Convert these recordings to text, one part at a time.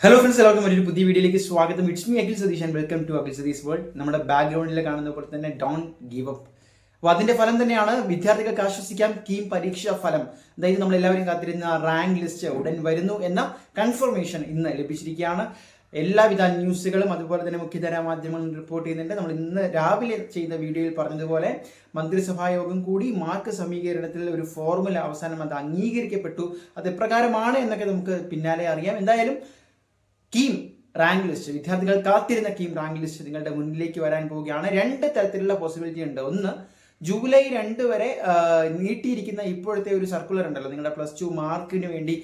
Hello friends, എല്ലാവർക്കും ഒരു പുതിയ വീഡിയോയിലേക്ക് സ്വാഗതം. It's me Akhil Satheesh and welcome to Akhil Satheesh world. നമ്മുടെ ബാക്ക്ഗ്രൗണ്ടിൽ കാണുന്ന പോലെ തന്നെ ഡോണ്ട് ഗീവ് അപ്പ്. അപ്പോൾ അതിന്റെ ഫലം തന്നെയാണ് വിദ്യാർത്ഥികൾക്ക് ആശ്വസിക്കാം. കീം പരീക്ഷാ ഫലം, അതായത് നമ്മൾ എല്ലാവരും കാത്തിരുന്ന റാങ്ക് ലിസ്റ്റ് ഉടൻ വരുന്നു എന്ന കൺഫർമേഷൻ ഇന്ന് ലഭിച്ചിരിക്കുകയാണ്. എല്ലാവിധ ന്യൂസുകളും അതുപോലെ തന്നെ മുഖ്യധാരാ മാധ്യമങ്ങളും റിപ്പോർട്ട് ചെയ്യുന്നുണ്ട്. നമ്മൾ ഇന്ന് രാവിലെ ചെയ്ത വീഡിയോയിൽ പറഞ്ഞതുപോലെ മന്ത്രിസഭാ യോഗം കൂടി മാർക്ക് സമീകരണത്തിൽ ഒരു ഫോർമുല അവസാനം അത് അംഗീകരിക്കപ്പെട്ടു. അത് എപ്രകാരമാണ് എന്നൊക്കെ നമുക്ക് പിന്നാലെ അറിയാം. എന്തായാലും കീം റാങ്ക് ലിസ്റ്റ്, വിദ്യാർത്ഥികൾ കാത്തിരുന്ന കീം റാങ്ക് ലിസ്റ്റ് നിങ്ങളുടെ മുന്നിലേക്ക് വരാൻ പോവുകയാണ്. രണ്ട് തരത്തിലുള്ള പോസിബിലിറ്റി ഉണ്ട്. ഒന്ന്, ജൂലൈ 2 വരെ നീട്ടിയിരിക്കുന്ന ഇപ്പോഴത്തെ ഒരു സർക്കുലർ ഉണ്ടല്ലോ, നിങ്ങളുടെ +2 മാർക്കിന് വേണ്ടി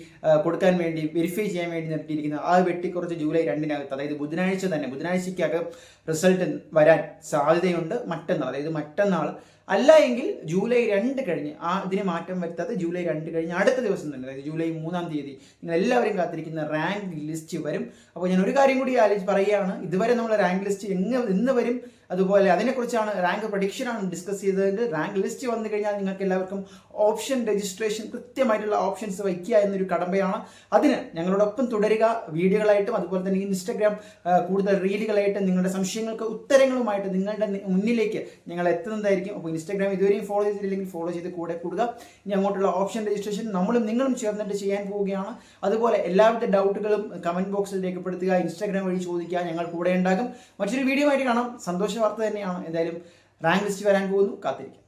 കൊടുക്കാൻ വേണ്ടി വെരിഫൈ ചെയ്യാൻ വേണ്ടി നിർത്തിയിരിക്കുന്ന ആ വെട്ടിക്കുറച്ച് ജൂലൈ 2-നകത്ത്, അതായത് ബുധനാഴ്ചക്കകം റിസൾട്ട് വരാൻ സാധ്യതയുണ്ട്. മറ്റന്നാൾ അല്ല എങ്കിൽ ജൂലൈ 2 കഴിഞ്ഞ് ഇതിന് മാറ്റം വരുത്താതെ ജൂലൈ 2 കഴിഞ്ഞ് അടുത്ത ദിവസം തന്നെ, അതായത് ജൂലൈ 3-ാം തീയതി നിങ്ങൾ എല്ലാവരും കാത്തിരിക്കുന്ന റാങ്ക് ലിസ്റ്റ് വരും. അപ്പോൾ ഞാൻ ഒരു കാര്യം കൂടി പറയുകയാണ്, ഇതുവരെ നമ്മൾ റാങ്ക് ലിസ്റ്റ് എന്ന് വരും, അതുപോലെ അതിനെക്കുറിച്ചാണ് റാങ്ക് പ്രഡിക്ഷനാണ് ഡിസ്കസ് ചെയ്തത്. റാങ്ക് ലിസ്റ്റ് വന്നു കഴിഞ്ഞാൽ നിങ്ങൾക്ക് എല്ലാവർക്കും ഓപ്ഷൻ രജിസ്ട്രേഷൻ, കൃത്യമായിട്ടുള്ള ഓപ്ഷൻസ് വയ്ക്കുക എന്നൊരു കടമ്പയാണ്. അതിന് ഞങ്ങളോടൊപ്പം തുടരുക. വീഡിയോകളായിട്ടും അതുപോലെ തന്നെ ഇൻസ്റ്റഗ്രാം കൂടുതൽ റീലുകളായിട്ടും നിങ്ങളുടെ സംശയങ്ങൾക്ക് ഉത്തരങ്ങളുമായിട്ട് നിങ്ങളുടെ മുന്നിലേക്ക് ഞങ്ങൾ എത്തുന്നതായിരിക്കും. അപ്പോൾ ഇൻസ്റ്റഗ്രാം ഇതുവരെയും ഫോളോ ചെയ്തിട്ടില്ലെങ്കിൽ ഫോളോ ചെയ്ത് കൂടെ കൂടുക. ഇനി അങ്ങോട്ടുള്ള ഓപ്ഷൻ രജിസ്ട്രേഷൻ നമ്മളും നിങ്ങളും ചേർന്നിട്ട് ചെയ്യാൻ പോവുകയാണ്. അതുപോലെ എല്ലാവിധ ഡൗട്ടുകളും കമന്റ് ബോക്സിൽ രേഖപ്പെടുത്തുക, ഇൻസ്റ്റഗ്രാം വഴി ചോദിക്കുക, ഞങ്ങൾ കൂടെ ഉണ്ടാകും. മറ്റൊരു വീഡിയോ ആയിട്ട് കാണാം. സന്തോഷ വാർത്ത തന്നെയാണ്. എന്തായാലും റാങ്ക് ലിസ്റ്റ് വരാൻ പോകുന്നു, കാത്തിരിക്കാം.